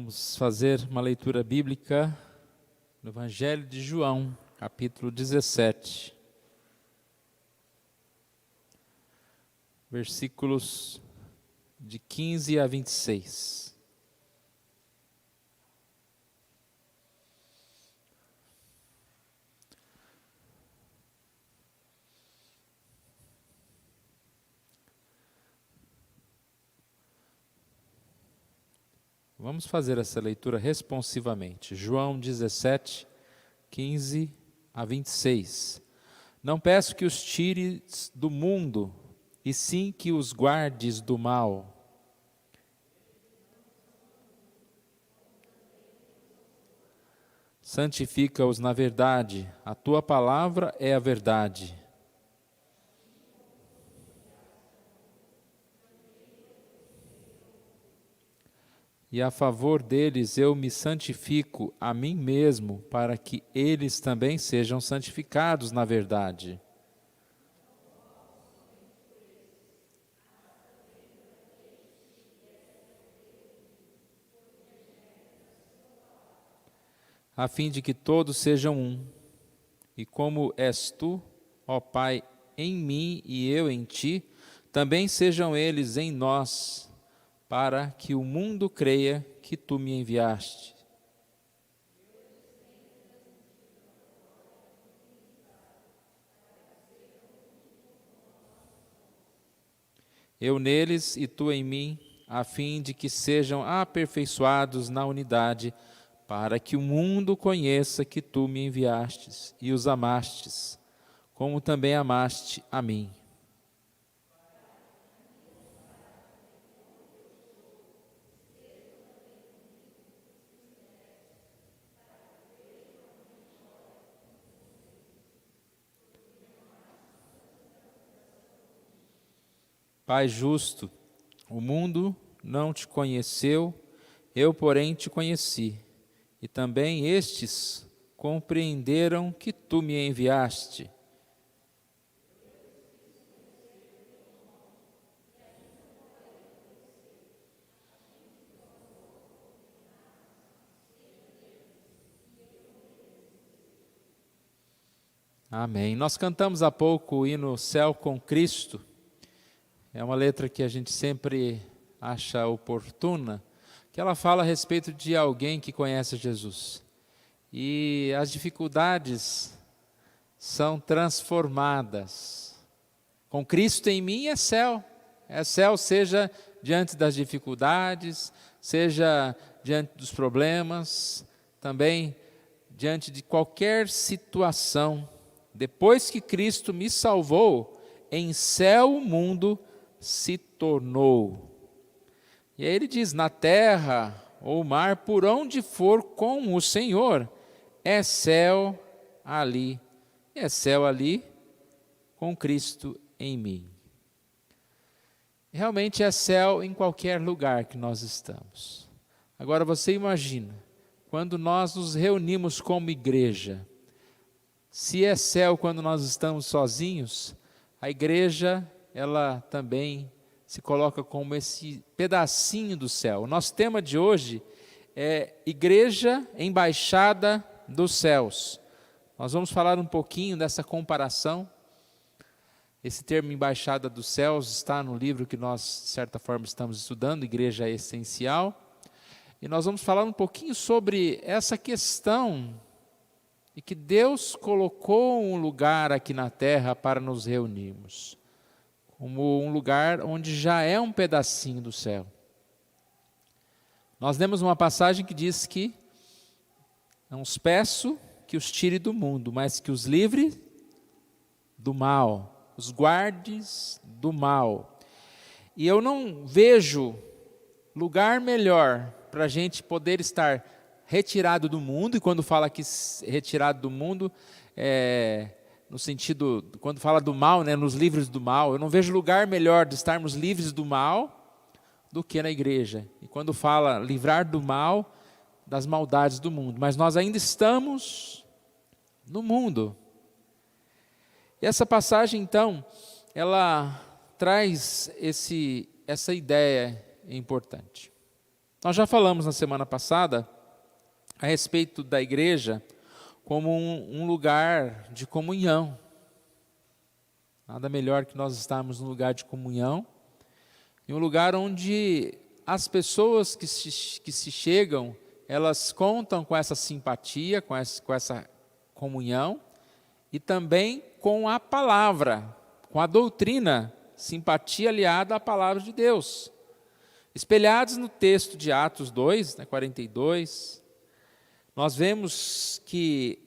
Vamos fazer uma leitura bíblica no Evangelho de João, capítulo 17, versículos de 15 a 26. Vamos fazer essa leitura responsivamente. João 17, 15 a 26. Não peço que os tires do mundo, e sim que os guardes do mal. Santifica-os na verdade, a tua palavra é a verdade. E a favor deles eu me santifico a mim mesmo, para que eles também sejam santificados na verdade. A fim de que todos sejam um. E como és tu, ó Pai, em mim e eu em ti, também sejam eles em nós, para que o mundo creia que tu me enviaste. Eu neles e tu em mim, a fim de que sejam aperfeiçoados na unidade, para que o mundo conheça que tu me enviastes e os amastes, como também amaste a mim. Pai justo, o mundo não te conheceu, eu, porém, te conheci, e também estes compreenderam que tu me enviaste. Amém. Nós cantamos há pouco o hino Céu com Cristo. É uma letra que a gente sempre acha oportuna, que ela fala a respeito de alguém que conhece Jesus. E as dificuldades são transformadas. Com Cristo em mim é céu. É céu, seja diante das dificuldades, seja diante dos problemas, também diante de qualquer situação. Depois que Cristo me salvou, em céu o mundo se tornou. E aí ele diz, na terra ou mar, por onde for com o Senhor, é céu ali. É céu ali com Cristo em mim. Realmente é céu em qualquer lugar que nós estamos. Agora você imagina, quando nós nos reunimos como igreja, se é céu quando nós estamos sozinhos, a igreja, ela também se coloca como esse pedacinho do céu. O nosso tema de hoje é Igreja Embaixada dos Céus. Nós vamos falar um pouquinho dessa comparação. Esse termo Embaixada dos Céus está no livro que nós, de certa forma, estamos estudando, Igreja Essencial. E nós vamos falar um pouquinho sobre essa questão e que Deus colocou um lugar aqui na terra para nos reunirmos, como um lugar onde já é um pedacinho do céu. Nós lemos uma passagem que diz que não os peço que os tire do mundo, mas que os livre do mal, os guardes do mal. E eu não vejo lugar melhor para a gente poder estar retirado do mundo, e quando fala aqui retirado do mundo, no sentido, quando fala do mal, né, nos livres do mal, eu não vejo lugar melhor de estarmos livres do mal do que na igreja. E quando fala livrar do mal, das maldades do mundo, mas nós ainda estamos no mundo. E essa passagem, então, ela traz essa ideia importante. Nós já falamos na semana passada a respeito da igreja como um lugar de comunhão. Nada melhor que nós estarmos num lugar de comunhão, em um lugar onde as pessoas que se chegam, elas contam com essa simpatia, com essa comunhão, e também com a palavra, com a doutrina, simpatia aliada à palavra de Deus. Espelhados no texto de Atos 2, 42, nós vemos que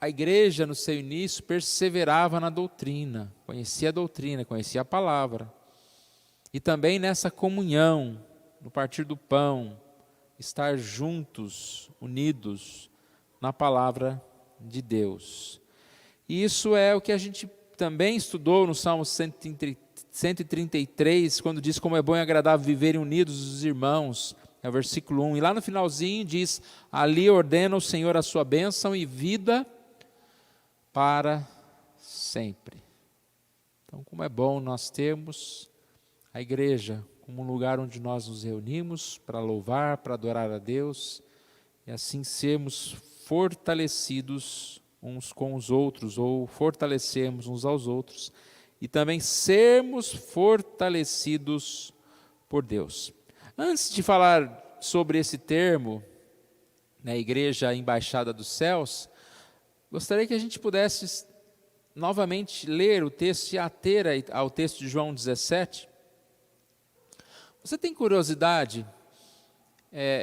a igreja, no seu início, perseverava na doutrina, conhecia a palavra. E também nessa comunhão, no partir do pão, estar juntos, unidos na palavra de Deus. E isso é o que a gente também estudou no Salmo 133, quando diz como é bom e agradável viverem unidos os irmãos. É o versículo 1. E lá no finalzinho diz, ali ordena o Senhor a sua bênção e vida para sempre. Então, como é bom nós termos a igreja como um lugar onde nós nos reunimos para louvar, para adorar a Deus, e assim sermos fortalecidos uns com os outros, ou fortalecermos uns aos outros, e também sermos fortalecidos por Deus. Antes de falar sobre esse termo, na igreja embaixada dos céus, gostaria que a gente pudesse novamente ler o texto e ater ao texto de João 17. Você tem curiosidade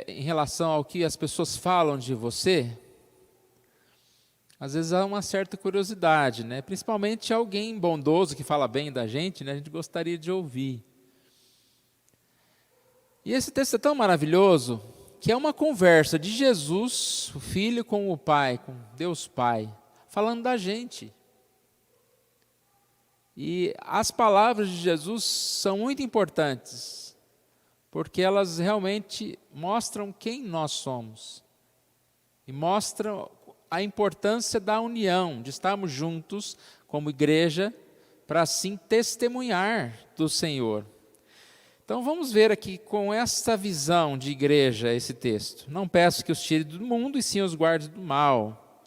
em relação ao que as pessoas falam de você? Às vezes há uma certa curiosidade, né? Principalmente alguém bondoso que fala bem da gente, né? A gente gostaria de ouvir. E esse texto é tão maravilhoso que é uma conversa de Jesus, o Filho, com o Pai, com Deus Pai, falando da gente. E as palavras de Jesus são muito importantes, porque elas realmente mostram quem nós somos e mostram a importância da união, de estarmos juntos como igreja, para assim testemunhar do Senhor. Então vamos ver aqui com essa visão de igreja esse texto. Não peço que os tire do mundo e sim os guarde do mal.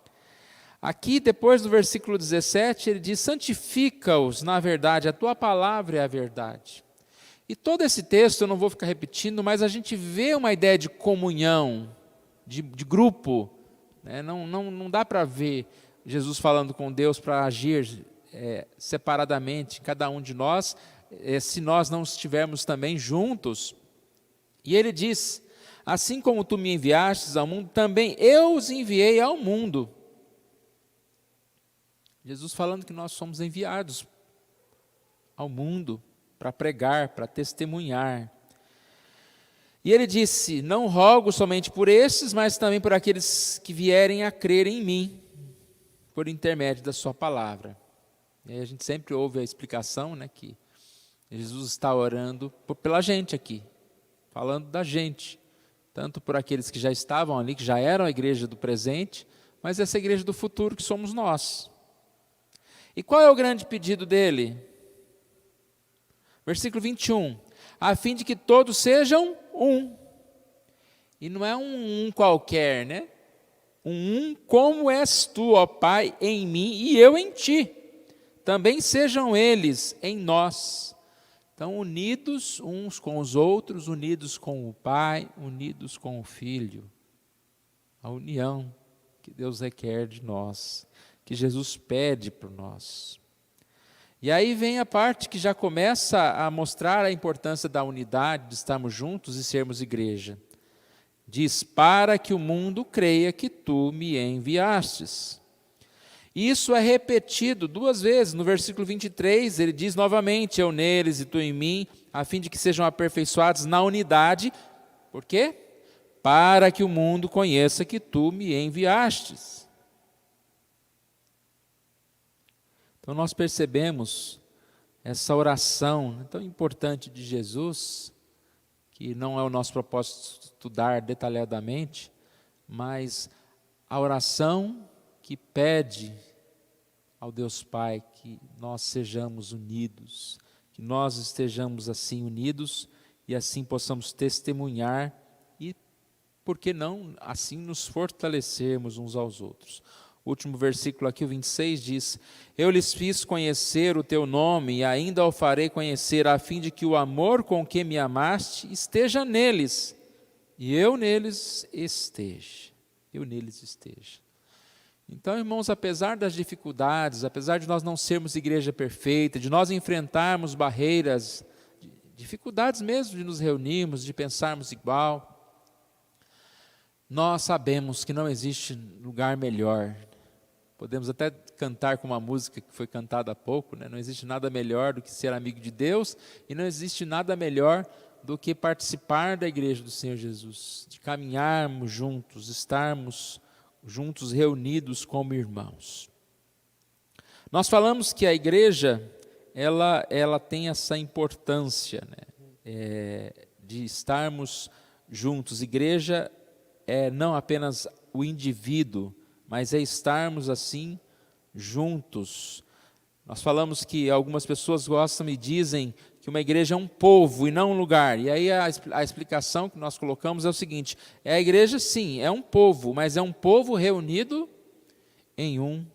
Aqui depois do versículo 17 ele diz, santifica-os na verdade, a tua palavra é a verdade. E todo esse texto eu não vou ficar repetindo, mas a gente vê uma ideia de comunhão, de grupo, né? Não dá para ver Jesus falando com Deus para agir separadamente, cada um de nós, se nós não estivermos também juntos. E ele diz, assim como tu me enviastes ao mundo, também eu os enviei ao mundo. Jesus falando que nós somos enviados ao mundo para pregar, para testemunhar. E ele disse, não rogo somente por estes, mas também por aqueles que vierem a crer em mim, por intermédio da sua palavra. E aí a gente sempre ouve a explicação, né, que Jesus está orando pela gente aqui, falando da gente, tanto por aqueles que já estavam ali, que já eram a igreja do presente, mas essa igreja do futuro que somos nós. E qual é o grande pedido dele? Versículo 21, a fim de que todos sejam um. E não é um qualquer, né? Um como és tu, ó Pai, em mim e eu em ti. Também sejam eles em nós. Então, unidos uns com os outros, unidos com o Pai, unidos com o Filho. A união que Deus requer de nós, que Jesus pede para nós. E aí vem a parte que já começa a mostrar a importância da unidade, de estarmos juntos e sermos igreja. Diz, para que o mundo creia que tu me enviastes. Isso é repetido 2 vezes. No versículo 23, ele diz novamente, eu neles e tu em mim, a fim de que sejam aperfeiçoados na unidade. Por quê? Para que o mundo conheça que tu me enviastes. Então nós percebemos essa oração tão importante de Jesus, que não é o nosso propósito estudar detalhadamente, mas a oração que pede ao Deus Pai que nós sejamos unidos, que nós estejamos assim unidos e assim possamos testemunhar por que não assim nos fortalecermos uns aos outros? O último versículo aqui, o 26, diz: eu lhes fiz conhecer o teu nome e ainda o farei conhecer, a fim de que o amor com que me amaste esteja neles, e eu neles esteja. Eu neles esteja. Então, irmãos, apesar das dificuldades, apesar de nós não sermos igreja perfeita, de nós enfrentarmos barreiras, dificuldades mesmo de nos reunirmos, de pensarmos igual, nós sabemos que não existe lugar melhor. Podemos até cantar com uma música que foi cantada há pouco, né? Não existe nada melhor do que ser amigo de Deus, e não existe nada melhor do que participar da igreja do Senhor Jesus, de caminharmos juntos, estarmos juntos, reunidos como irmãos. Nós falamos que a igreja, ela tem essa importância, né? De estarmos juntos. Igreja é não apenas o indivíduo, mas é estarmos assim juntos. Nós falamos que algumas pessoas gostam e dizem que uma igreja é um povo e não um lugar. E aí a explicação que nós colocamos é o seguinte: a igreja sim, é um povo, mas é um povo reunido em um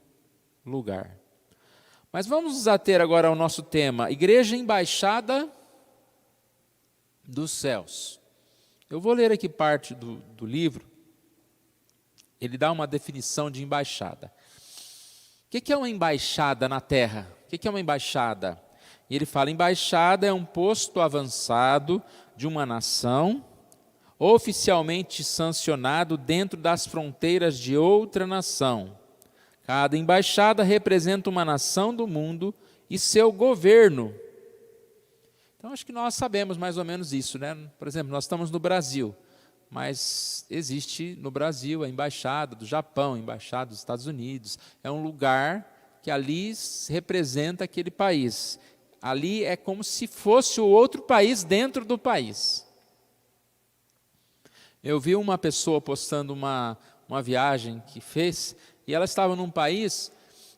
lugar. Mas vamos nos ater agora ao nosso tema, igreja embaixada dos céus. Eu vou ler aqui parte do livro. Ele dá uma definição de embaixada. O que é uma embaixada na terra? O que é uma embaixada? E ele fala: embaixada é um posto avançado de uma nação, oficialmente sancionado dentro das fronteiras de outra nação. Cada embaixada representa uma nação do mundo e seu governo. Então, acho que nós sabemos mais ou menos isso, né? Por exemplo, nós estamos no Brasil, mas existe no Brasil a embaixada do Japão, a embaixada dos Estados Unidos. É um lugar que ali representa aquele país. Ali é como se fosse o outro país dentro do país. Eu vi uma pessoa postando uma viagem que fez, e ela estava num país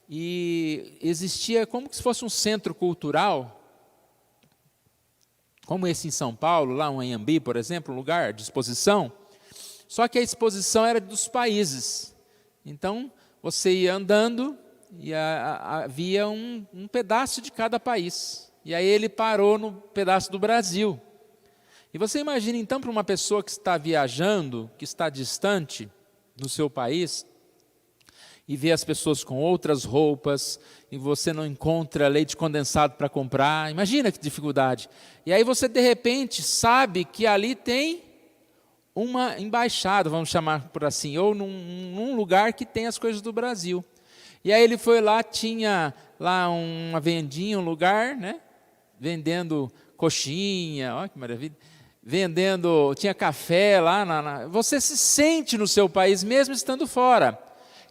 e existia como se fosse um centro cultural, como esse em São Paulo, lá um Anhembi, por exemplo, um lugar de exposição, só que a exposição era dos países. Então, você ia andando e havia um pedaço de cada país. E aí ele parou no pedaço do Brasil. E você imagina então para uma pessoa que está viajando, que está distante no seu país, e vê as pessoas com outras roupas, e você não encontra leite condensado para comprar, imagina que dificuldade. E aí você de repente sabe que ali tem uma embaixada, vamos chamar por assim, ou num lugar que tem as coisas do Brasil. E aí ele foi lá, tinha lá uma vendinha, um lugar, né, vendendo coxinha, olha que maravilha, tinha café lá, você se sente no seu país mesmo estando fora.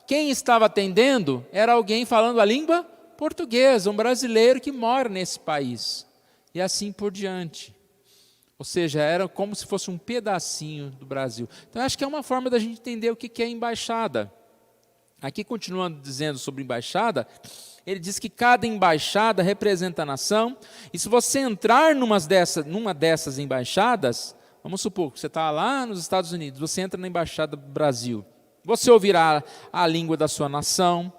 Quem estava atendendo era alguém falando a língua portuguesa, um brasileiro que mora nesse país, e assim por diante. Ou seja, era como se fosse um pedacinho do Brasil. Então, acho que é uma forma da gente entender o que é embaixada. Aqui, continuando dizendo sobre embaixada, ele diz que cada embaixada representa a nação, e se você entrar numa dessas embaixadas, vamos supor que você está lá nos Estados Unidos, você entra na embaixada do Brasil, você ouvirá a língua da sua nação,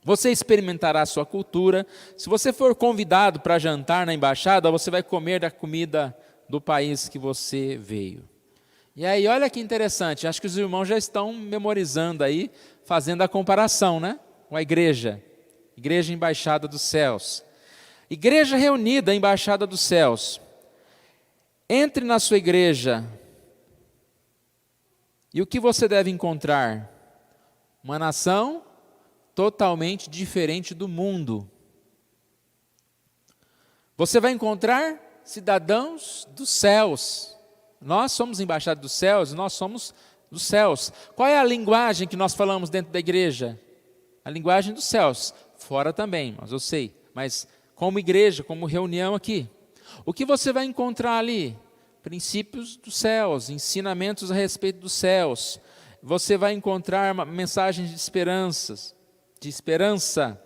você experimentará a sua cultura. Se você for convidado para jantar na embaixada, você vai comer da comida do país que você veio. E aí, olha que interessante, acho que os irmãos já estão memorizando aí, fazendo a comparação, né? Com a igreja embaixada dos céus. Igreja reunida, embaixada dos céus. Entre na sua igreja. E o que você deve encontrar? Uma nação totalmente diferente do mundo. Você vai encontrar cidadãos dos céus. Nós somos embaixada dos céus, nós somos dos céus. Qual é a linguagem que nós falamos dentro da igreja? A linguagem dos céus. Fora também, mas eu sei. Mas como igreja, como reunião aqui. O que você vai encontrar ali? Princípios dos céus, ensinamentos a respeito dos céus. Você vai encontrar mensagens de esperança.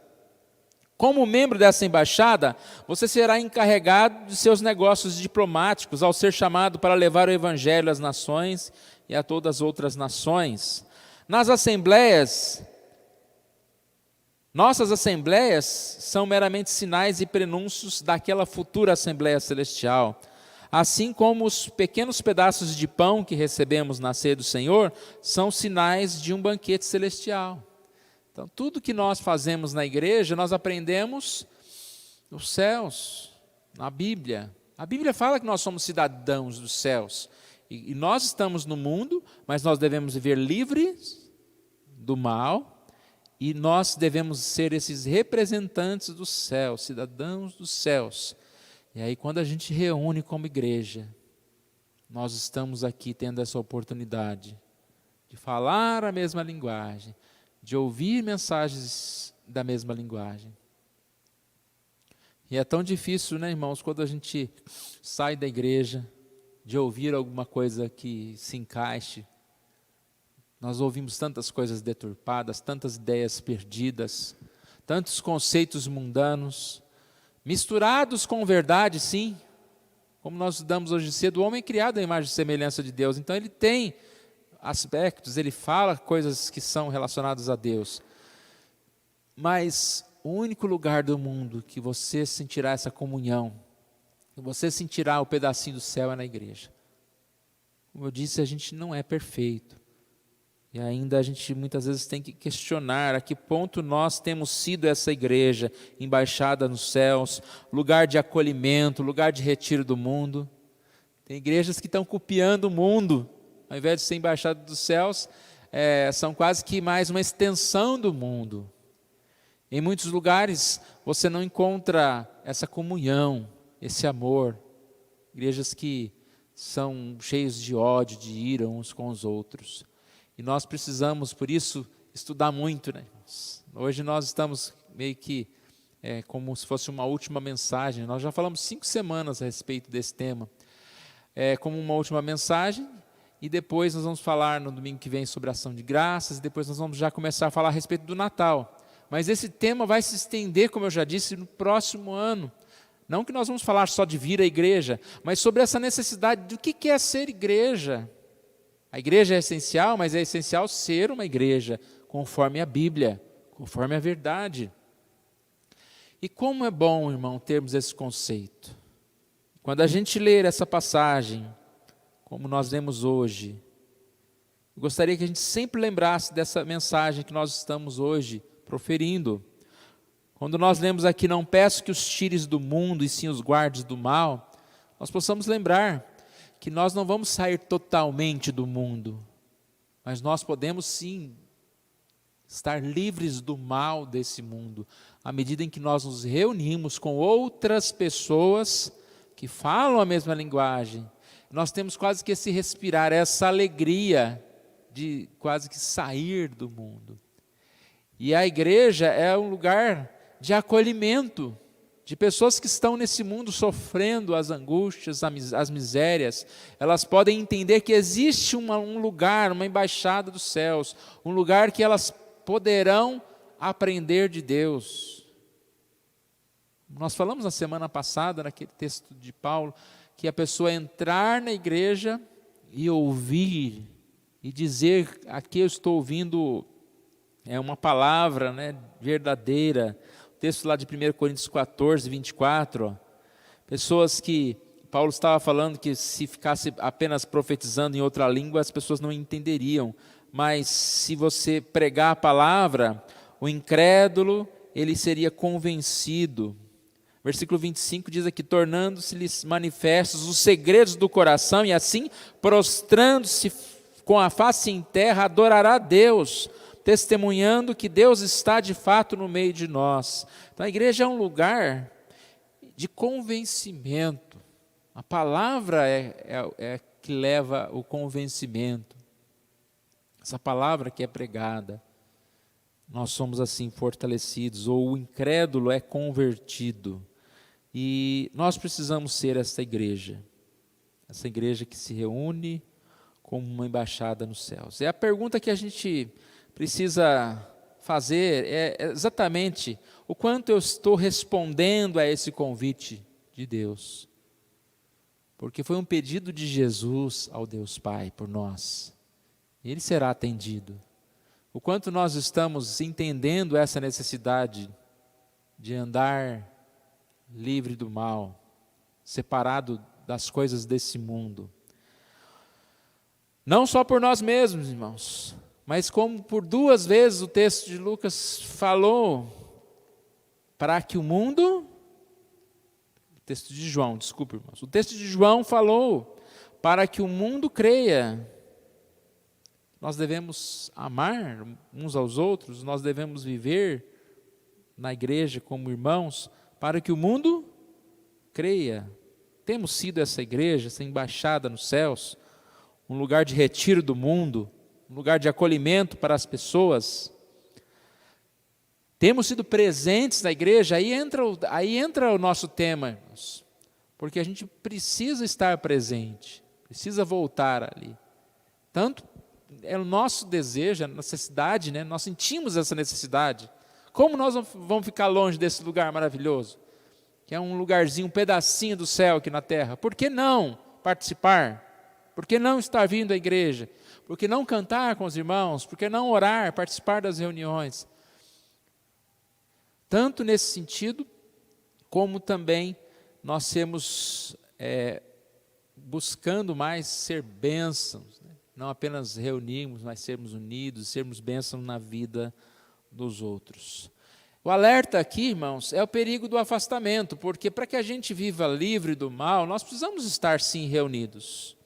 Como membro dessa embaixada, você será encarregado de seus negócios diplomáticos ao ser chamado para levar o evangelho às nações e a todas as outras nações. Nas assembleias, nossas assembleias são meramente sinais e prenúncios daquela futura Assembleia Celestial. Assim como os pequenos pedaços de pão que recebemos na ceia do Senhor são sinais de um banquete celestial. Então, tudo que nós fazemos na igreja, nós aprendemos nos céus, na Bíblia. A Bíblia fala que nós somos cidadãos dos céus. E nós estamos no mundo, mas nós devemos viver livres do mal. E nós devemos ser esses representantes dos céus, cidadãos dos céus. E aí, quando a gente reúne como igreja, nós estamos aqui tendo essa oportunidade de falar a mesma linguagem, de ouvir mensagens da mesma linguagem. E é tão difícil, né, irmãos, quando a gente sai da igreja, de ouvir alguma coisa que se encaixe. Nós ouvimos tantas coisas deturpadas, tantas ideias perdidas, tantos conceitos mundanos, misturados com verdade, sim. Como nós estudamos hoje cedo, o homem é criado à imagem e semelhança de Deus. Então ele tem aspectos, ele fala coisas que são relacionadas a Deus. Mas o único lugar do mundo que você sentirá essa comunhão, que você sentirá o pedacinho do céu é na igreja. Como eu disse, a gente não é perfeito. E ainda a gente muitas vezes tem que questionar a que ponto nós temos sido essa igreja, embaixada nos céus, lugar de acolhimento, lugar de retiro do mundo. Tem igrejas que estão copiando o mundo, ao invés de ser embaixada dos céus, são quase que mais uma extensão do mundo. Em muitos lugares você não encontra essa comunhão, esse amor. Igrejas que são cheias de ódio, de ira uns com os outros. E nós precisamos, por isso, estudar muito, né? Hoje nós estamos meio que como se fosse uma última mensagem. Nós já falamos 5 semanas a respeito desse tema. Como uma última mensagem, e depois nós vamos falar no domingo que vem sobre a ação de graças, e depois nós vamos já começar a falar a respeito do Natal. Mas esse tema vai se estender, como eu já disse, no próximo ano. Não que nós vamos falar só de vir à igreja, mas sobre essa necessidade do que é ser igreja. A igreja é essencial, mas é essencial ser uma igreja, conforme a Bíblia, conforme a verdade. E como é bom, irmão, termos esse conceito. Quando a gente ler essa passagem, como nós lemos hoje, eu gostaria que a gente sempre lembrasse dessa mensagem que nós estamos hoje proferindo. Quando nós lemos aqui, não peço que os tires do mundo e sim os guardes do mal, nós possamos lembrar que nós não vamos sair totalmente do mundo, mas nós podemos sim estar livres do mal desse mundo, à medida em que nós nos reunimos com outras pessoas que falam a mesma linguagem. Nós temos quase que esse respirar, essa alegria de quase que sair do mundo. E a igreja é um lugar de acolhimento, de pessoas que estão nesse mundo sofrendo as angústias, as misérias. Elas podem entender que existe um lugar, uma embaixada dos céus, um lugar que elas poderão aprender de Deus. Nós falamos na semana passada, naquele texto de Paulo, que a pessoa entrar na igreja e ouvir, e dizer, aqui eu estou ouvindo uma palavra, né, verdadeira. Texto lá de 1 Coríntios 14, 24, pessoas que, Paulo estava falando que se ficasse apenas profetizando em outra língua, as pessoas não entenderiam, mas se você pregar a palavra, o incrédulo, ele seria convencido. Versículo 25 diz aqui, tornando-se-lhes manifestos os segredos do coração, e assim, prostrando-se com a face em terra, adorará a Deus, testemunhando que Deus está de fato no meio de nós. Então a igreja é um lugar de convencimento. A palavra é que leva o convencimento. Essa palavra que é pregada. Nós somos assim fortalecidos, ou o incrédulo é convertido. E nós precisamos ser essa igreja que se reúne como uma embaixada nos céus. É a pergunta que a gente precisa fazer, é exatamente o quanto eu estou respondendo a esse convite de Deus. Porque foi um pedido de Jesus ao Deus Pai por nós. Ele será atendido. O quanto nós estamos entendendo essa necessidade de andar livre do mal, separado das coisas desse mundo. Não só por nós mesmos, irmãos, mas como por 2 vezes o texto de Lucas falou, para que o mundo... O texto de João, desculpe, irmãos. O texto de João falou, para que o mundo creia. Nós devemos amar uns aos outros, nós devemos viver na igreja como irmãos, para que o mundo creia. Temos sido essa igreja, essa embaixada nos céus, um lugar de retiro do mundo, um lugar de acolhimento para as pessoas. Temos sido presentes na igreja, aí entra o nosso tema, irmãos, porque a gente precisa estar presente, precisa voltar ali. Tanto é o nosso desejo, a necessidade, né? Nós sentimos essa necessidade. Como nós vamos ficar longe desse lugar maravilhoso? Que é um lugarzinho, um pedacinho do céu aqui na terra. Por que não participar? Por que não estar vindo à igreja? Por que não cantar com os irmãos? Por que não orar, participar das reuniões? Tanto nesse sentido, como também nós sermos buscando mais ser bênçãos, né? Não apenas reunirmos, mas sermos unidos, sermos bênçãos na vida dos outros. O alerta aqui, irmãos, é o perigo do afastamento, porque para que a gente viva livre do mal, nós precisamos estar sim reunidos.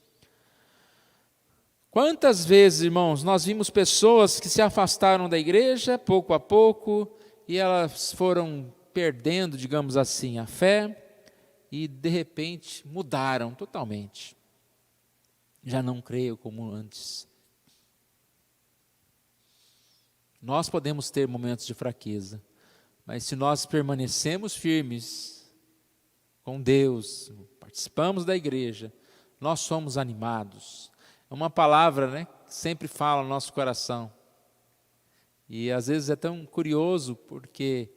Quantas vezes, irmãos, nós vimos pessoas que se afastaram da igreja, pouco a pouco, e elas foram perdendo, digamos assim, a fé, e de repente mudaram totalmente. Já não creio como antes. Nós podemos ter momentos de fraqueza, mas se nós permanecemos firmes com Deus, participamos da igreja, nós somos animados. É uma palavra, né, que sempre fala no nosso coração. E às vezes é tão curioso, porque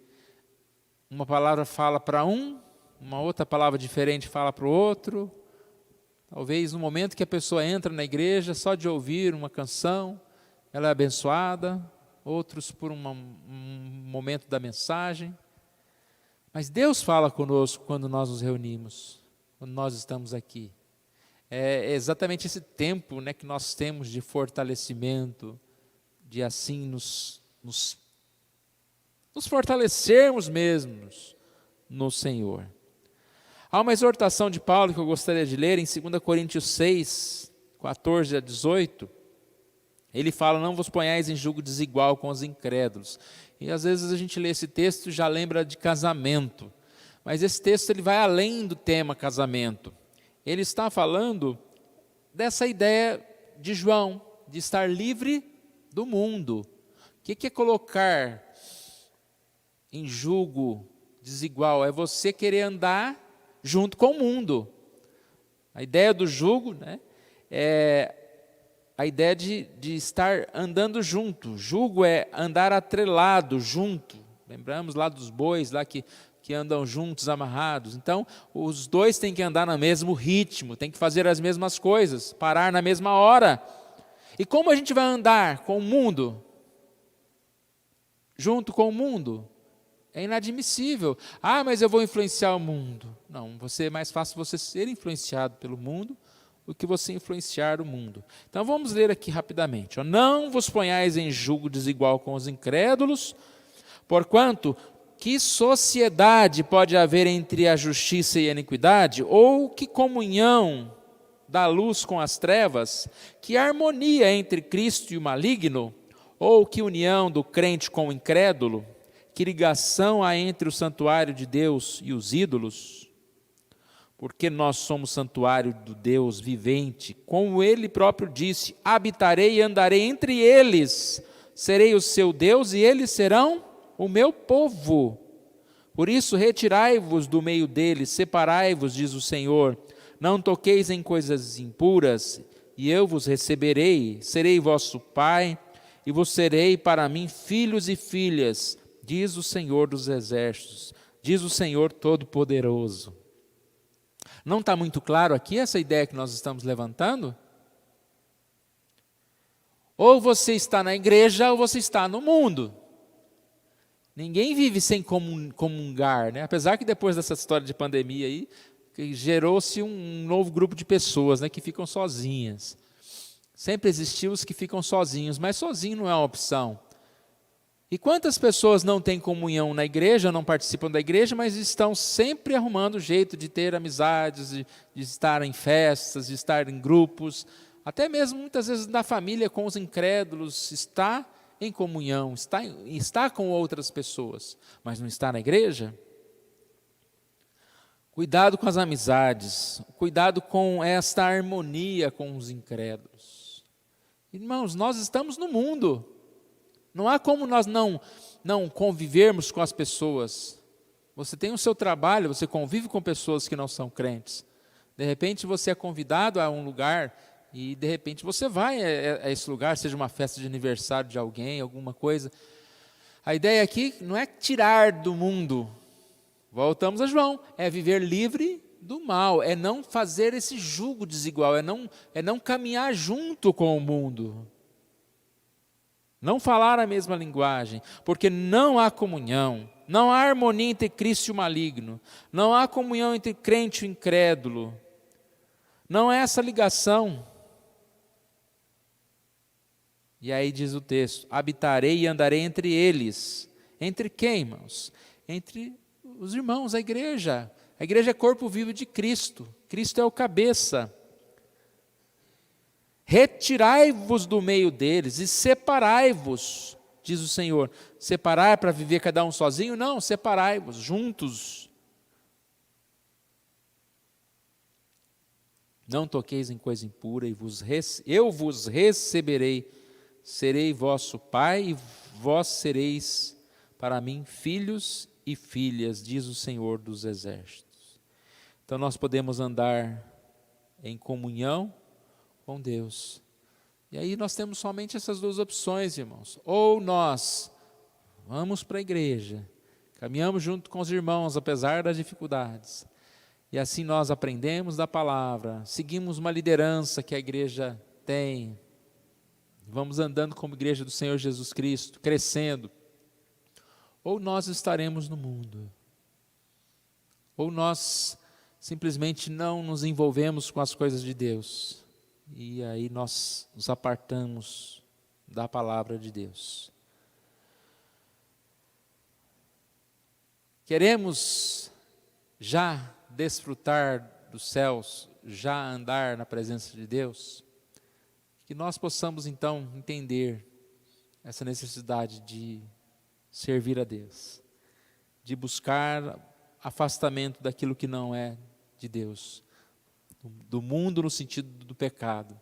uma palavra fala para um, uma outra palavra diferente fala para o outro. Talvez no momento que a pessoa entra na igreja, só de ouvir uma canção, ela é abençoada, outros por um momento da mensagem. Mas Deus fala conosco quando nós nos reunimos, quando nós estamos aqui. É exatamente esse tempo, né, que nós temos de fortalecimento, de assim nos fortalecermos mesmos no Senhor. Há uma exortação de Paulo que eu gostaria de ler em 2 Coríntios 6, 14 a 18. Ele fala, não vos ponhais em julgo desigual com os incrédulos. E às vezes a gente lê esse texto e já lembra de casamento. Mas esse texto ele vai além do tema casamento. Ele está falando dessa ideia de João, de estar livre do mundo. O que é colocar em julgo desigual? É você querer andar junto com o mundo. A ideia do jugo, né, é a ideia de estar andando junto. Jugo é andar atrelado, junto. Lembramos lá dos bois lá que andam juntos, amarrados. Então, os dois têm que andar no mesmo ritmo, têm que fazer as mesmas coisas, parar na mesma hora. E como a gente vai andar com o mundo? Junto com o mundo? É inadmissível. Ah, mas eu vou influenciar o mundo. Não, é mais fácil você ser influenciado pelo mundo do que você influenciar o mundo. Então vamos ler aqui rapidamente. Não vos ponhais em julgo desigual com os incrédulos, porquanto que sociedade pode haver entre a justiça e a iniquidade? Ou que comunhão da luz com as trevas? Que harmonia entre Cristo e o maligno? Ou que união do crente com o incrédulo? Que ligação há entre o santuário de Deus e os ídolos? Porque nós somos santuário do Deus vivente, como Ele próprio disse, habitarei e andarei entre eles, serei o seu Deus e eles serão o meu povo. Por isso retirai-vos do meio deles, separai-vos, diz o Senhor, não toqueis em coisas impuras, e eu vos receberei, serei vosso Pai, e vos serei para mim filhos e filhas, diz o Senhor dos exércitos, diz o Senhor Todo-Poderoso. Não está muito claro aqui essa ideia que nós estamos levantando? Ou você está na igreja ou você está no mundo. Ninguém vive sem comungar, né? Apesar que depois dessa história de pandemia aí, gerou-se um novo grupo de pessoas, né, que ficam sozinhas. Sempre existiu os que ficam sozinhos, mas sozinho não é uma opção. E quantas pessoas não têm comunhão na igreja, não participam da igreja, mas estão sempre arrumando jeito de ter amizades, de estar em festas, de estar em grupos, até mesmo muitas vezes na família com os incrédulos, está em comunhão, está com outras pessoas, mas não está na igreja? Cuidado com as amizades, cuidado com esta harmonia com os incrédulos. Irmãos, nós estamos no mundo. Não há como nós não convivermos com as pessoas. Você tem o seu trabalho, você convive com pessoas que não são crentes. De repente você é convidado a um lugar e de repente você vai a esse lugar, seja uma festa de aniversário de alguém, alguma coisa. A ideia aqui não é tirar do mundo. Voltamos a João, é viver livre do mal, é não fazer esse jugo desigual, é não caminhar junto com o mundo. Não falar a mesma linguagem, porque não há comunhão, não há harmonia entre Cristo e o maligno, não há comunhão entre crente e o incrédulo, não há essa ligação. E aí diz o texto, habitarei e andarei entre eles. Entre quem, irmãos? Entre os irmãos, a igreja. A igreja é corpo vivo de Cristo, Cristo é o cabeça. Retirai-vos do meio deles e separai-vos, diz o Senhor. Separar para viver cada um sozinho? Não, separai-vos, juntos. Não toqueis em coisa impura, e eu vos receberei, serei vosso pai, e vós sereis para mim filhos e filhas, diz o Senhor dos exércitos. Então nós podemos andar em comunhão com Deus. E aí nós temos somente essas duas opções, irmãos. Ou nós vamos para a igreja, caminhamos junto com os irmãos, apesar das dificuldades, e assim nós aprendemos da palavra, seguimos uma liderança que a igreja tem, vamos andando como igreja do Senhor Jesus Cristo, crescendo. Ou nós estaremos no mundo, ou nós simplesmente não nos envolvemos com as coisas de Deus, e aí nós nos apartamos da palavra de Deus. Queremos já desfrutar dos céus, já andar na presença de Deus? Que nós possamos então entender essa necessidade de servir a Deus, de buscar afastamento daquilo que não é de Deus, do mundo no sentido do pecado,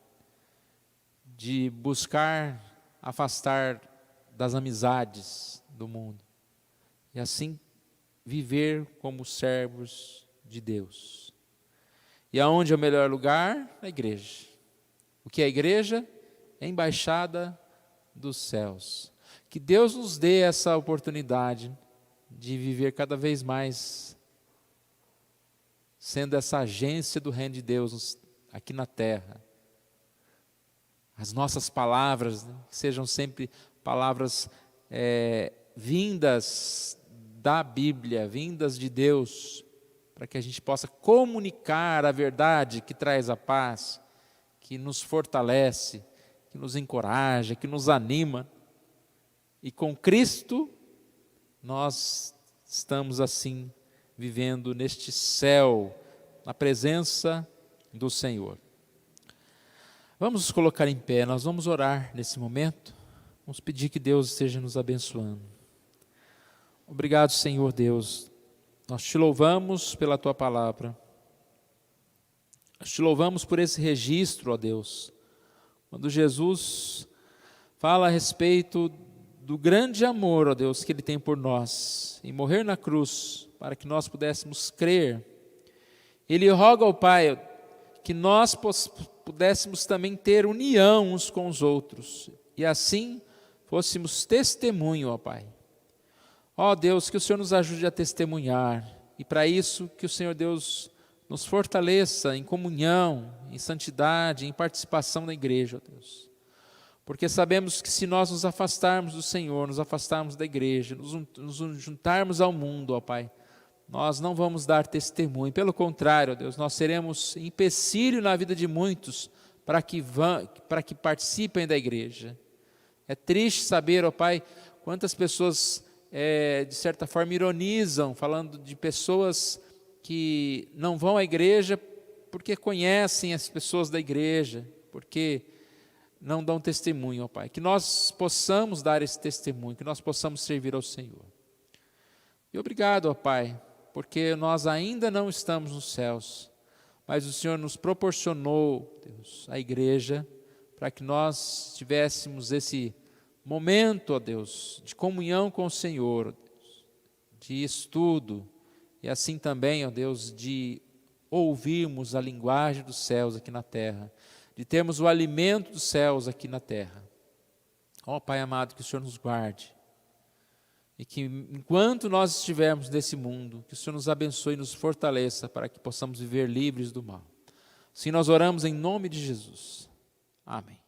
de buscar afastar das amizades do mundo, e assim viver como servos de Deus. E aonde é o melhor lugar? Na igreja. O que é a igreja? É a embaixada dos céus. Que Deus nos dê essa oportunidade de viver cada vez mais sendo essa agência do reino de Deus aqui na terra. As nossas palavras, né, que sejam sempre palavras vindas da Bíblia, vindas de Deus, para que a gente possa comunicar a verdade que traz a paz, que nos fortalece, que nos encoraja, que nos anima. E com Cristo, nós estamos assim, vivendo neste céu, na presença do Senhor. Vamos nos colocar em pé, nós vamos orar nesse momento, vamos pedir que Deus esteja nos abençoando. Obrigado, Senhor Deus, nós te louvamos pela tua palavra, nós te louvamos por esse registro, ó Deus, quando Jesus fala a respeito do grande amor, ó Deus, que Ele tem por nós, em morrer na cruz, para que nós pudéssemos crer. Ele roga ao Pai que nós pudéssemos também ter união uns com os outros, e assim fôssemos testemunho, ó Pai. Ó Deus, que o Senhor nos ajude a testemunhar, e para isso que o Senhor Deus nos fortaleça em comunhão, em santidade, em participação na igreja, ó Deus. Porque sabemos que se nós nos afastarmos do Senhor, nos afastarmos da igreja, nos juntarmos ao mundo, ó Pai, nós não vamos dar testemunho. Pelo contrário, ó Deus, nós seremos empecilho na vida de muitos para que participem da igreja. É triste saber, ó Pai, quantas pessoas, de certa forma, ironizam, falando de pessoas que não vão à igreja porque conhecem as pessoas da igreja, porque não dão testemunho, ó Pai. Que nós possamos dar esse testemunho, que nós possamos servir ao Senhor. E obrigado, ó Pai, porque nós ainda não estamos nos céus, mas o Senhor nos proporcionou, Deus, a igreja, para que nós tivéssemos esse momento, ó Deus, de comunhão com o Senhor, ó Deus, de estudo, e assim também, ó Deus, de ouvirmos a linguagem dos céus aqui na terra, de termos o alimento dos céus aqui na terra. Ó Pai amado, que o Senhor nos guarde, e que enquanto nós estivermos nesse mundo, que o Senhor nos abençoe e nos fortaleça para que possamos viver livres do mal. Assim nós oramos em nome de Jesus. Amém.